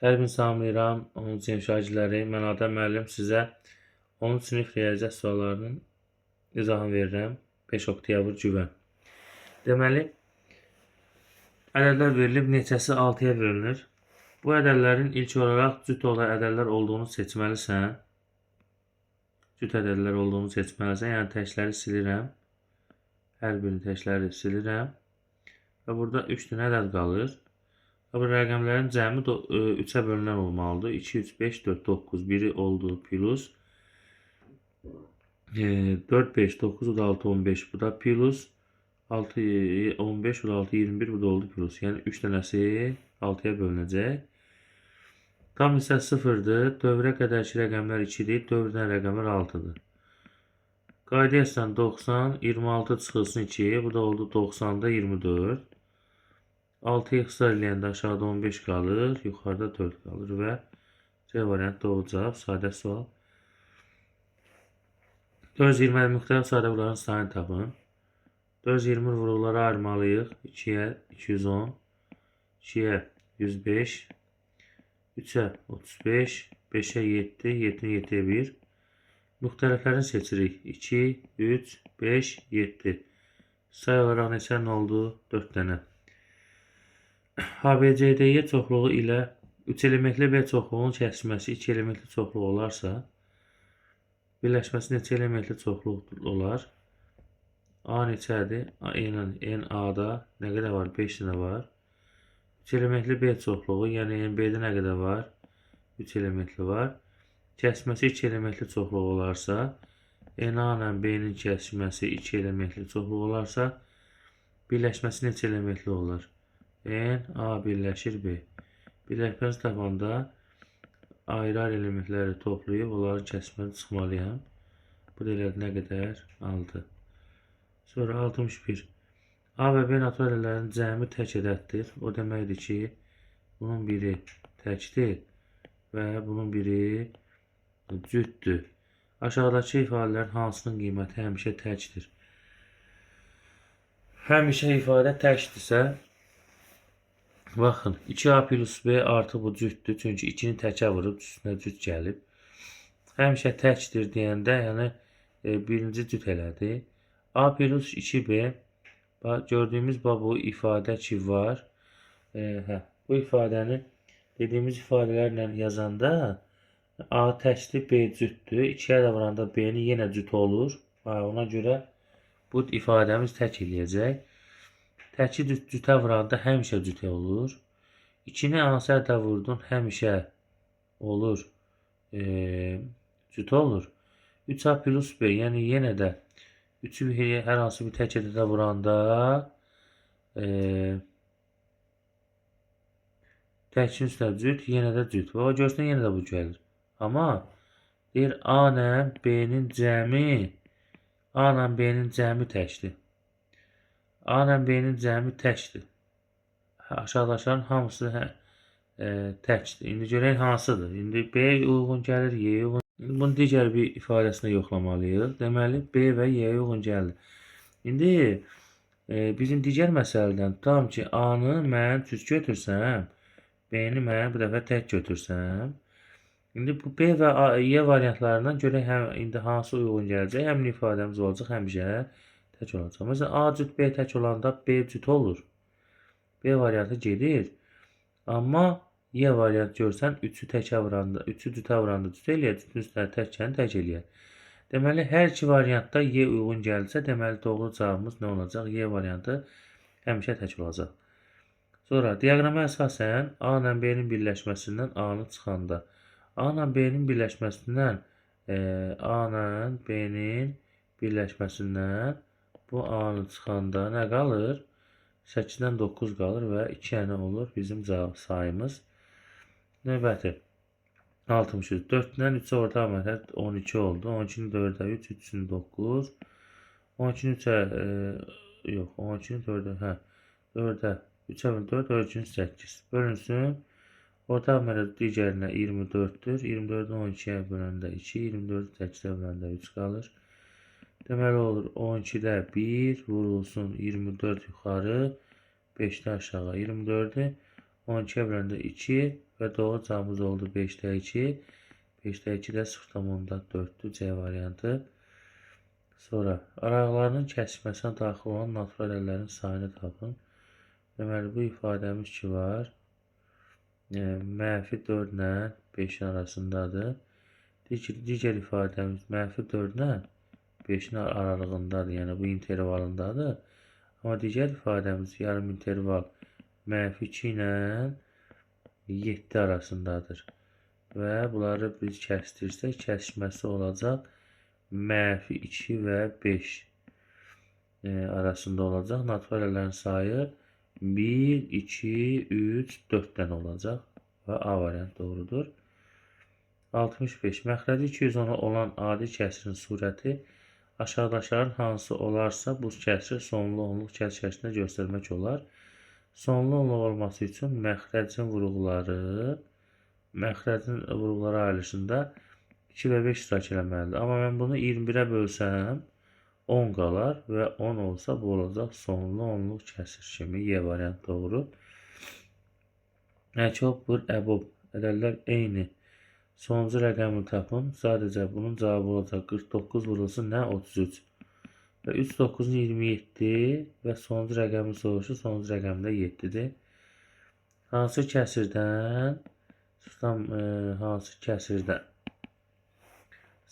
Hər gün salamlayıram 10-cu sinif şagirdləri. Mən Adəm müəllim sizə 10-cu sinif riyaziyyat suallarının izahını verirəm. 5 oktyabr güvən. Deməli, ədədlər verilib, neçəsi 6-ya bölünür. Bu ədədlərin ilk olaraq cüt olan ədədlər olduğunu seçməlisən. Cüt ədədlər olduğunu seçməlisən. Yəni təkləri silirəm. Hər birini təkləri silirəm. Və burada 3 dənə ədəd qalır. Bu rəqəmlərin cəmi 3-ə bölünən olmalıdır. 2, 3, 5, 4, 9. Biri oldu plus 4, 5, 9, bu da 6, 15. Bu da plus 6, 15, bu da 6, 21. Bu da oldu plus. Yəni 3 dənəsi 6-ya bölünəcək. Tam isə 0-dır. Dövrə qədərki rəqəmlər 2-dir. Dövrdən rəqəmlər 6-dır. Qayda etsən 90, 26 çıxılsın 2. Bu da oldu 90-da 24. 6'yı ixtisar eləyəndə aşağıda 15 qalır, yuxarıda 4 qalır və C variantı doğru cavab, sadə sual. 420 müxtəlif sadə vurların sayını tapın. 420 vurğulara ayırmalıyıq. 2'yə 210, 2'yə 105, 3'ə 35, 5'ə 7, 7'yə 7'yə 1. Müxtəliflərini seçirik. 2, 3, 5, 7. Say olaraq neçə oldu? 4 dənə. ABCDY çoxluğu ilə 3 elementli B çoxluğunun kəsməsi 2 elementli çoxluq olarsa, birləşməsi neçə elementli çoxluq olar? A neçədir? NA-da nə qədər var? 5 dənə var. 3 elementli B çoxluğu, yəni NB-də nə qədər var? 3 elementli var. Kəsməsi 2 elementli çoxluq olarsa, NA ilə B-nin kəsməsi 2 elementli çoxluq olarsa, birləşməsi neçə elementli olar? N, A birləşir B. Birləşməsi tapanda ayrı-ayrı elementləri toplayıb onların kəsməni çıxmalıyam. Bu da elədi nə qədər? 6. Sonra 61. A və B natural ədədlərinin cəmi tək ədəddir. O deməkdir ki, bunun biri təkdir və bunun biri cütdür. Aşağıdakı ifadələrin hansının qiyməti həmişə təkdir? Həmişə ifadə təkdirsə, baxın, 2A plus B artı bu cütdür. Çünki 2-ni təkə vurub, üstünə cüt gəlib. Həmişə təkdir deyəndə, yəni birinci cüt elədi. A plus 2B, gördüyümüz bu ifadə ki var. Bu ifadəni dediyimiz ifadələrlə yazanda A təkdir, B cütdür. 2-yə də vuranda B-ni yenə cüt olur. Ona görə bu ifadəmiz tək eləyəcək. Təki cütə vuranda həmişə cütə olur. 2-ni hansı ədədə vurdun, həmişə olur, cütə olur. 3A plus B, yəni yenə də 3'ü hər hansı bir tək ədədə vuranda təkin üstə cüt, yenə də cüt. Və o görsün, yenə də bu gəlir. Amma deyir A ilə B-nin cəmi təkdir. A ilə B-nin cəmi təkdir. Aşağıdakilərin hamısı təkdir. İndi görək hansıdır. İndi B-yə uyğun gəlir, Y-yə uyğun. Bunun digər bir ifadəsində yoxlamalıyıq. Deməli, B və Y-yə uyğun gəlir. İndi bizim digər məsələdən tutalım ki, A-nı mən cüt götürsəm, B-ni mən bir dəfə tək götürsəm, İndi bu B və Y variantlarından görək indi hansı uyğun gələcək. Həmin ifadəmiz olacaq həmişə tək olacaq. Məsələn, A cüt B tək olanda B cüt olur. B variantı gedir. Amma Y variantı görsən 3'ü təkə vuranda, 3'ü cütə vuranda cüt eləyər, cütün üstünə təkkəni tək eləyər. Deməli, hər iki variantda Y uyğun gəlsə, deməli doğru cavabımız nə olacaq? Y variantı həmişə tək olacaq. Sonra diaqrama əsasən A ilə B-nin birləşməsindən A-nı çıxanda, A ilə B-nin birləşməsindən A ilə B-nin birləşməsindən bu A-nı çıxanda nə qalır? 8-dən 9 qalır və 2 dənə olur bizim sayımız. Növbəti 63. 4-dən 3-ə orta məhdud 12 oldu. 12-ni 4-ə 3, 3-ünü 9. 12-ni 3-ə yox, 12-ni 4-ə 4-ə 3-ə 4, 4-ünü 8. Bölünsün. Orta məhdud digərinə 24-dür. 24-ü 12-yə böləndə 2, 24-ü 8-ə böləndə 3 qalır. Deməli olur 12'də 1 vurulsun 24 yuxarı, 5'də aşağı 24'ü 12'ye böləndə 2 və doğru cavabımız oldu 5'də 2. 5'də 2 də 0,4'dür C variantı. Sonra araqlarının kəsişməsinə daxil olan natural əllərin sayını tapın. Deməli, bu ifadəmiz ki var. Mənfi 4 ilə 5'in arasındadır. Digər ifadəmiz mənfi 4 ilə 5'in aralığındadır. Yəni, bu intervalındadır. Amma digər ifadəmiz yarım interval mənfi 2 ilə 7 arasındadır. Və bunları biz kəsdirsək, kəsişməsi olacaq mənfi 2 və 5 arasında olacaq. Natural əllərin sayı 1, 2, 3, 4'dən olacaq və A variant doğrudur. 65. Məxrəci 210'a olan adi kəsirin surəti aşağıdakilərin hansı olarsa bu kəsiri sonlu onluq kəsir şəklində göstərmək olar. Sonlu onluq olması üçün məxrəcin vurğuları ayrılışında 2 və 5 iştirak eləməlidir. Amma mən bunu 21'ə bölsəm 10 qalar və 10 olsa bu olacaq sonlu onluq kəsir kimi. Y variant doğru. Əkob, bir əbob ədədlər eyni. Sonuncu rəqəmi tapın. Sadəcə bunun cavabı olacaq 49 vurulsun nə? 33. Və 3 9 27 və sonuncu rəqəmi soruşur. Sonuncu rəqəmi də 7'dir. Hansı kəsirdən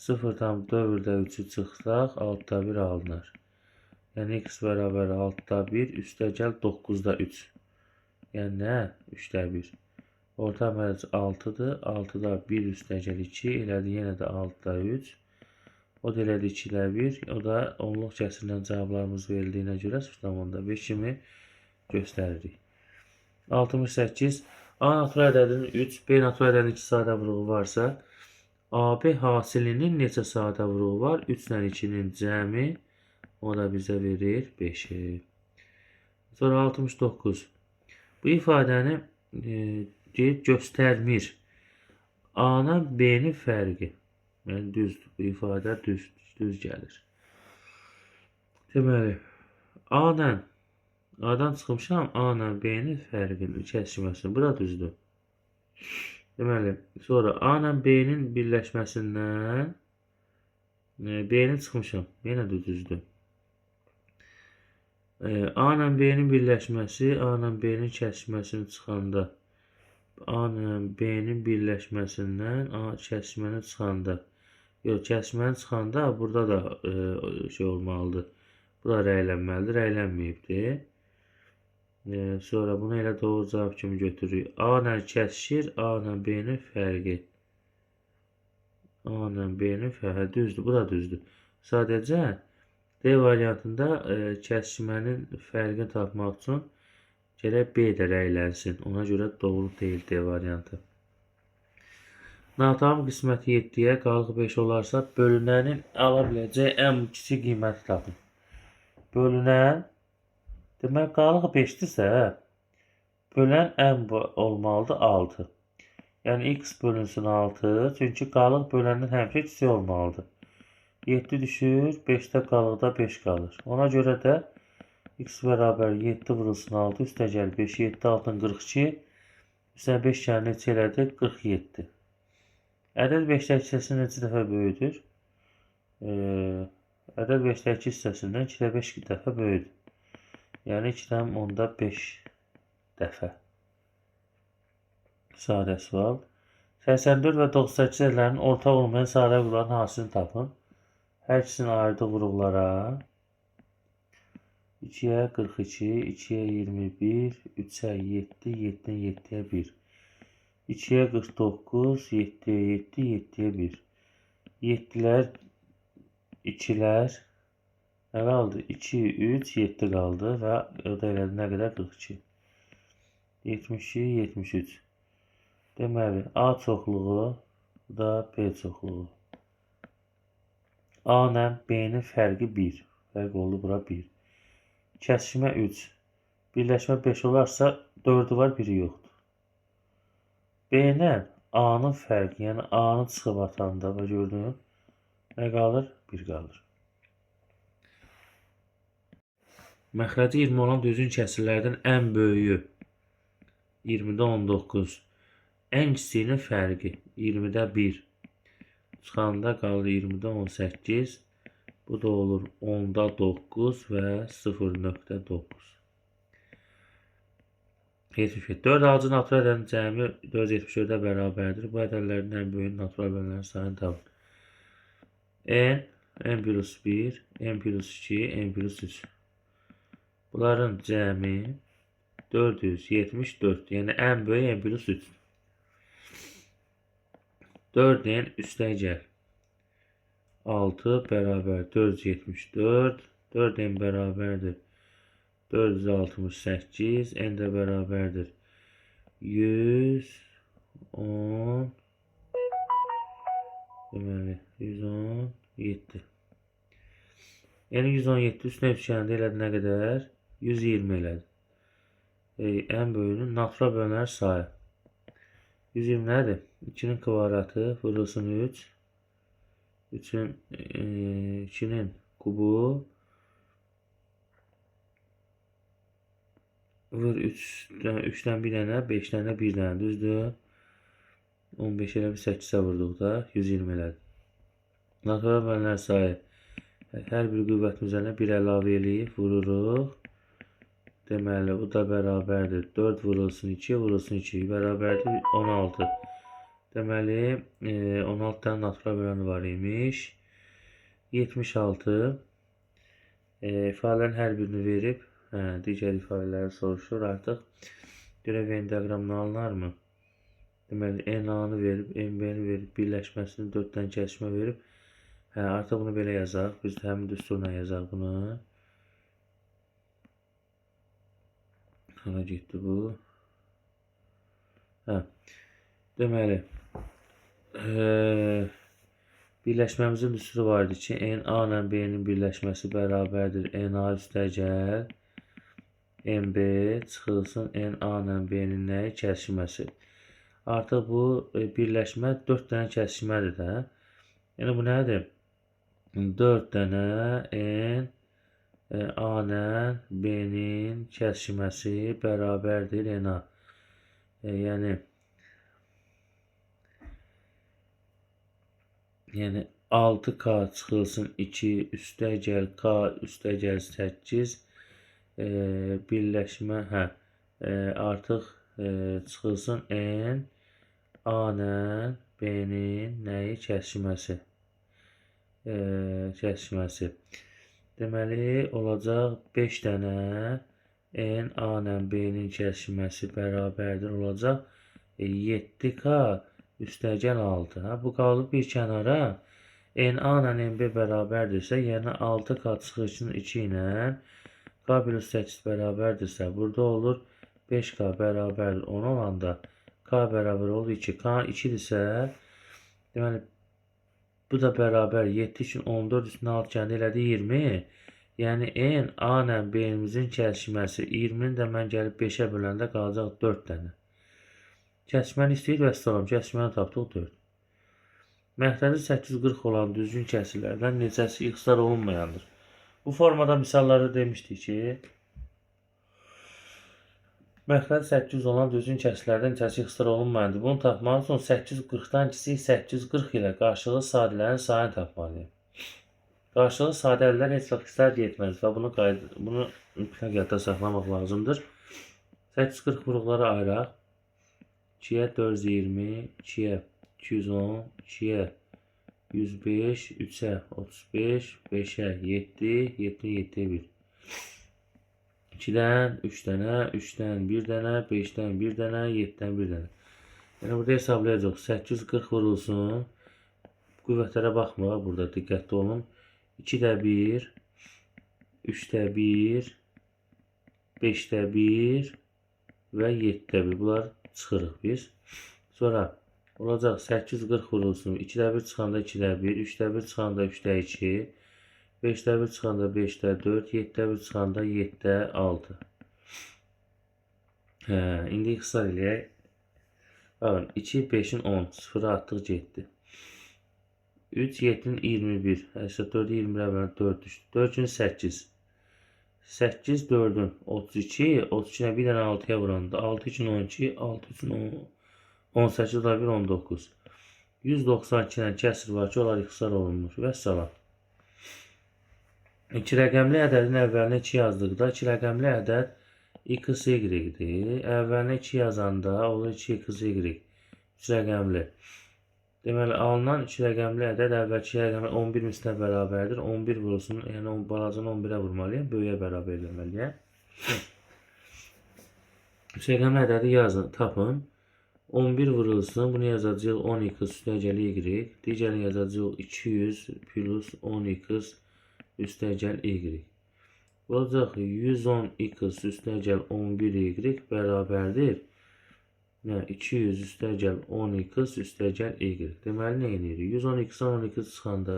0,4'də 3'ü çıxsaq 6'da 1 alınır. Yəni x bərabər 6'da 1 üstəgəl 9'da 3. Yəni nə? 3'də 1. Orta əməlc 6'dır. 6'da 1 üstəgəl 2 elədi. Yenə də 6'da 3. O da elədi 2'də 1. O da onluq kəsirindən cavablarımız verildiyinə görə 0,5 kimi göstəririk. 68. A natural ədədinin 3, B natural ədədinin 2 sadə vurğu varsa, AB hasilinin neçə sadə vurğu var? 3 ilə 2'nin cəmi, o da bizə verir 5'i. Sonra 69. Bu ifadəni göstərmir. A-dan B-nin fərqi. Yəni düzdür. Bu ifadə düz gəlir. Deməli, A-dan çıxmışam, A-la B-nin fərqini, kəsişməsini. Bu da düzdür. Deməli, sonra A-la B-nin birləşməsindən B-ni çıxmışam. Yenə də düzdür. A-la B-nin birləşməsi, A-la B-nin kəsişməsini çıxanda, A-la B-nin birləşməsindən kəsişməni çıxanda, yox, kəsişməni çıxanda burada da şey olmalıdır. Bu da rəylənməlidir, rəylənməyibdir. Sonra bunu elə doğru cavab kimi götürürük. A-la kəsişir, A-la B-nin fərqi. A-la B-nin fərqi düzdür, bu da düzdür. Sadəcə D variantında kəsişmənin fərqini tapmaq üçün gərək B də rəylənsin. Ona görə doğru deyil D variantı. Natamam qisməti 7'yə, qalıq 5 olarsa bölünənin ala biləcəyi ən kiçik qiyməti tapın. Bölünən, demək qalıq 5'dirsə, bölən ən olmalıdır 6. Yəni x bölünsün 6, çünki qalıq böləndən həmişə kiçik olmalıdır. 7 düşür, 5'də qalıqda 5 qalır. Ona görə də x bərabər 7 vurulsun 6, üstəgəl 5, 7, 6'ın 42, üstə 5 kəni neçə elədi? 47. Ədəd 5'dəki hissəsindən neçə dəfə böyüdür? Ədəd 5'dəki hissəsindən 2'də 5 dəfə böyüdür. Yəni 2'dən 10'da 5 dəfə. Sadə sual. 84 və 98 ədədlərinin ortaq olmayan sadə vurğuların hasilini tapın. Hər ikisinin ayırdığı vurğulara 2'yə 42, 2'yə 21, 3'ə 7, 7'dən 7'yə 1. 2'yə 49, 7'yə 7, 7'yə 1. 7'lər, 2'lər nə qaldı? 2, 3, 7 qaldı və o da elədi nə qədər? 42. 72, 73. Deməli, A çoxluğu da B çoxluğu. A ilə B-nin fərqi 1. Fərq oldu bura 1. Kəsişmə 3. Birləşmə 5 olarsa 4'ü var, 1'i yoxdur. B ilə A-nın fərqi, yəni A-nın çıxıb atanda və gördüyün nə qalır? 1 qalır. Məxrəci 20 olan düzgün kəsirlərdən ən böyüyü 20'də 19. Ən kiçiyinin fərqi 20'də 1. Çıxanda qalır 20'də 18. Bu da olur 10'da 9 və 0.9. 77. 4 acı natural ədədin cəmi 474'ə bərabərdir. Bu ədədlərin ən böyük natural bölənlərin sayını tapın. n plus 1, n plus 2, n plus 3. Bunların cəmi 474. Yəni ən böyük n plus 3. 4n üstə gəl. 6 bərabər 474. 4n bərabərdir 468, n də bərabərdir 110, deməli 117. Yəni 117 üstünə üçgəndə elədi nə qədər? 120 elədi. Ən böyüyünün natural bölənlər sayı. 120 nədir? 2'nin kvadratı vurulsun 3. 2'nin kubu vur 3'dən 1 dənə, 5'dən də 1 dənə, düzdür? 15 elə bir 8'ə vurduq da, 120 elədi. Natural bölənlər sayı. Hər bir qüvvətin üzərinə 1 əlavə eləyib, vururuq. Deməli, bu da bərabərdir. 4 vurulsun 2, vurulsun 2, bərabərdir 16. Deməli, 16 dənə natural böləni var imiş. 76. İfadələrin hər birini verib, digər ifadələri soruşur artıq. Görək Venn diaqramını alınarmı? Deməli, n-a-nı verib, n-b-ni verib, birləşməsini 4-dən kəsmə verib. Artıq bunu belə yazaq. Biz də həmin düsturla yazaq bunu. Hara getdi bu? Deməli, birləşməmizin düsturu var idi ki, n-a ilə b-nin birləşməsi bərabərdir n-a üstə gəl, n-b çıxılsın n-a ilə b-nin nəyi? Kəsişməsi. Artıq bu birləşmə 4 dənə kəsişmədir də. Yəni bu nədir? 4 dənə n-a ilə b-nin kəsişməsi bərabərdir n-a. Yəni 6k çıxılsın 2 üstə gəl k üstə gəl 8 birləşmə artıq çıxılsın n a ilə b-nin nəyi? Kəsişməsi. Deməli olacaq 5 dənə n a ilə b-nin kəsişməsi bərabərdir olacaq 7k üstə gəl 6. Bu qalıb bir kənara. n-a ilə n-b bərabərdirsə, yəni 6k çıxılsın 2 ilə k plus 8 bərabərdirsə, burada olur 5k bərabərdir 10 olanda k bərabər olur 2. K 2'dirsə, deməli bu da bərabər 7 üçün 14 üstünə 6 kəndi elədi 20. Yəni n-a ilə b-nimizin kəsişməsi 20'ni də mən gəlib 5'ə böləndə qalacaq 4 dənə. Kəsişməni istəyir və istəyirəm. Kəsişməni tapdıq 4. Məxrəci 840 olan düzgün kəsirlərdən neçəsi ixtisar olunmayandır? Bu formada misallarda demişdik ki, məxrəci 800 olan düzgün kəsirlərdən neçəsi ixtisar olunmayandır. Bunu tapmaq üçün 840'dan kiçik 840 ilə qarşılıqlı sadələrin sayını tapmalıyım. Qarşılıqlı sadələr heç vaxt ixtisar getməz və bunu mütləq yadda saxlamaq lazımdır. 840 vuruqları ayıraq. 2'yə 420, 2'yə 210, 2'yə 105, 3'ə 35, 5'ə 7, 7'nin 7'yə 1. 2'dən 3 dənə, 3'dən 1 dənə, 5'dən 1 dənə, 7'dən 1 dənə. Yəni burada hesablayacaq. 840 vurulsun. Qüvvətlərə baxma, burada diqqətli olun. 2'də 1, 3'də 1, 5'də 1 və 7'də 1. Bunlar çıxırıq biz. Sonra olacaq 840 vurulsun. 2'də 1 çıxanda 2'də 1, 3'də 1 çıxanda 3'də 2, 5'də 1 çıxanda 5'də 4, 7'də 1 çıxanda 7'də 6. İndi ixtisar eləyək. Baxın, 2, 5'in 10, 0'a atdıq getdi. 3, 7'nin 21, 4, 21'ə bölən 4 düşdü. 4 gün 8. 8 4'ün 32, 32'nə bir dənə 6'ya vuranda 6 üçün 12, 6 üçün 18 da 1 19. 192'dən kəsir var ki, onlar ixtisar olunmuş. Vəssalam. 2 rəqəmli ədədin əvvəlinə 2 yazdıqda 2 rəqəmli ədəd x, y-dir. Əvvəlinə 2 yazanda olur 2x, y. 3 rəqəmli. Deməli, alınan 2 rəqəmli ədəd əvvəlki rəqəmə 11 mislinə bərabərdir. 11 vurulsun, yəni balacanı 11'ə vurmalıyım, böyüyə bərabər eləməliyəm. 3 rəqəmli ədədi yazın, tapın. 11 vurulsun, bunu yazacağıq 10x üstəgəl y. Digərini yazacağıq 200 plus 10x üstəgəl y. Olacaq 110x üstəgəl 11y bərabərdir. 200 üstəgəl 10x üstəgəl y. Deməli, nə edirik? 110x-dən 12 çıxanda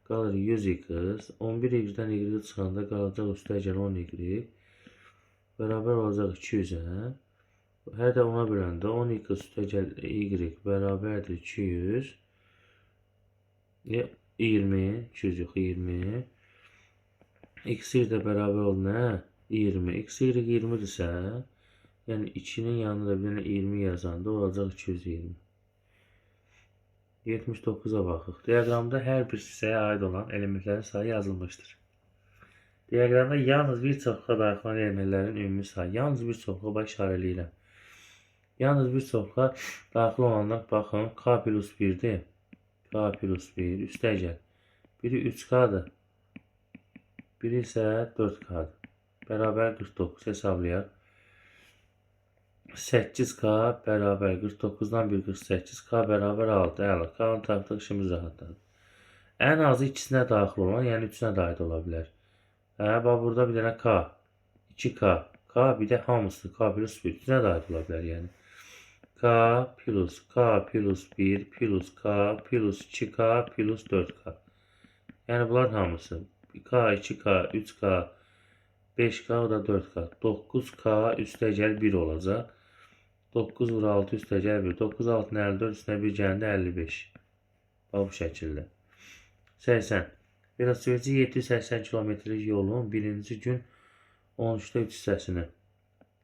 qalır 100x. 11y-dən y çıxanda qalacaq üstəgəl 10y. Bərabər olacaq 200-ə. Hər də ona böləndə 10x üstəgəl y bərabərdir 200. 20. 200 yox, 20. X-y də bərabər oldu nə? 20. X-y 20-dirsə, yəni 2'nin yanında bir dənə 20 yazanda olacaq 220. 79'a baxıq. Diaqramda hər bir hissəyə aid olan elementlərin sayı yazılmışdır. Diaqramda yalnız bir çoxluğa daxil olan elementlərin ümumi sayı. Yalnız bir çoxluğa bax işarələyirəm. Yalnız bir çoxluğa daxil olanlar baxın. K plus 1'dir. K plus 1 üstəgəl. Biri 3K'dır. Biri isə 4K'dır. Bərabər 49 hesablayaq. 8K bərabər 49'dan 1 48K bərabər 6. Əla, K'nı tapdıq, işimiz rahatladı. Ən azı ikisinə daxil olan, yəni 3-ünə də aid ola bilər. Bax, burada bir dənə K, 2K, K bir də hamısı, K plus 1, 3-ünə də aid ola bilər, yəni. K plus 1 plus K plus 2K plus 4K. Yəni, bunlar hamısı. K, 2K, 3K, 5K, o da 4K. 9K üstəgəl 1 olacaq. 9 vur 6 üstəgəl 1. 9 6 54 üstünə 1 gəldi 55. Bax, bu şəkildə. 80. Velosipedçi 780 kilometrlik yolun birinci gün 13'də 3 hissəsini.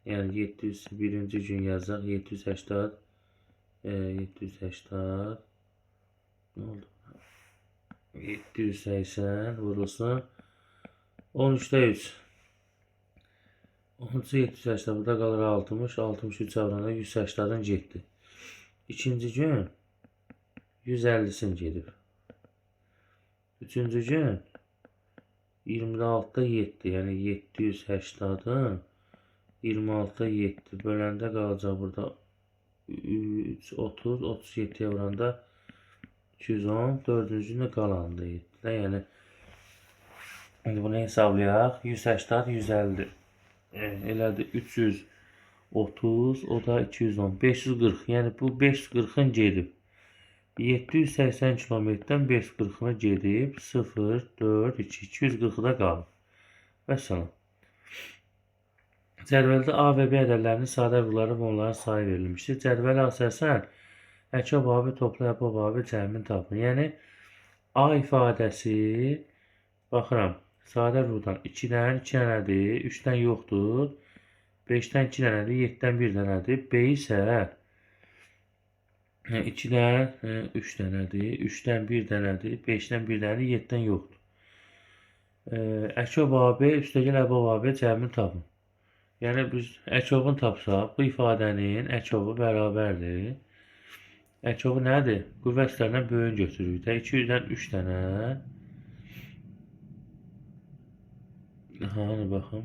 Yəni 700 birinci gün yazacaq 780 nə oldu? 780 vurulsun 13'də 3. 13'ü 780 burada qalır 60. 63 avranda 180'dan getdi. İkinci gün 150'sin gedib. Üçüncü gün 26'da 7. Yəni 780'ın 26'da 7 böləndə qalacaq burada 3, 30, 37'yə vuranda 210. Dördüncü gündə qalandı 7'də. Yəni indi bunu hesablayaq. 180, 150. Elədi 330, o da 210, 540. Yəni bu 540'ın gedib. 780 kilometrdən 540'ını gedib 0, 4, 2, 240'da qalıb. Vəssalam. Cədvəldə A və B ədədlərinin sadə vurguları və onların sayı verilmişdir. Cədvələ əsasən əkab abi topla əbab abi cəmini tapın. Yəni A ifadəsi baxıram. Sadə vurgudan 2'dən 2 dənədir, 3'dən yoxdur. 5'dən 2 dənədir, 7'dən 1 dənədir. B isə 2'dən 3 dənədir, 3'dən 1 dənədir, 5'dən 1 dənədir, 7'dən yoxdur. Əkab AB üstəgəl əbab AB cəmini tapın. Yəni biz əkabını tapsaq, bu ifadənin əkabı bərabərdir. Əkabı nədir? Qüvvət üstlərindən böyüyün götürürük də. 200'dən 3 dənə. Hani baxın.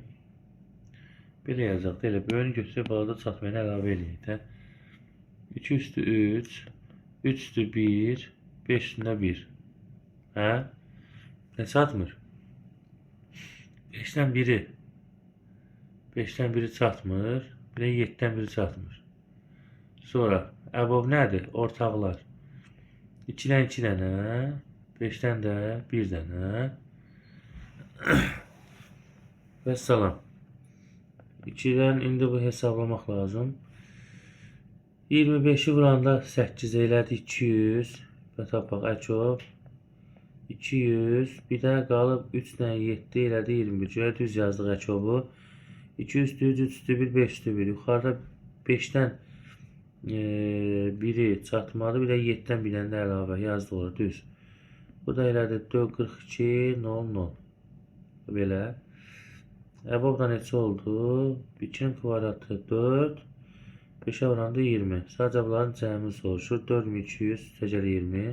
Belə yazacaq da elə böyüyün götürüb balada çatmayını əlavə eləyək də. 2 üstü 3, 3 üstü 1, 5 üstündə 1. Hə? Nə çatmır? 5'dən 1'i. 5'dən 1'i çatmır. Bir də 7'dən 1'i çatmır. Sonra əbab nədir? Ortaqlar. 2'dən 2 dənə, 5'dən də 1 dənə. Vəssalam. 2'dən indi bu hesablamaq lazım. 25'i vuranda 8 elədi 200. Və tapaq əkab 200, bir də qalıb 3 dən 7 elədi 21. Görə düz yazdıq əkobu. 2 üstü 3 üstü 1 5 üstü 1. Yuxarıda 5-dən biri çatmadı, bir də 7-dən bir dənə də əlavə yazdıq ora düz. Bu da elədi 442 0 0. Belə. Əbab da neçə oldu? 2-nin kvadratı 4. 5'e oranında 20. Sadece bunların cəmini soruşur. 4200 təcəl 20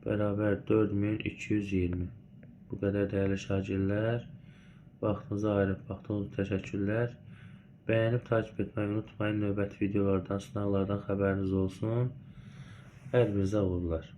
bərabər 4220. Bu qədər dəyərli şagirdlər. Vaxtınıza ayırıb baxdığınız üçün təşəkkürlər. Bəyənib takip etməyi unutmayın. Növbəti videolardan, sınaqlardan xəbəriniz olsun. Hər birinizə uğurlar.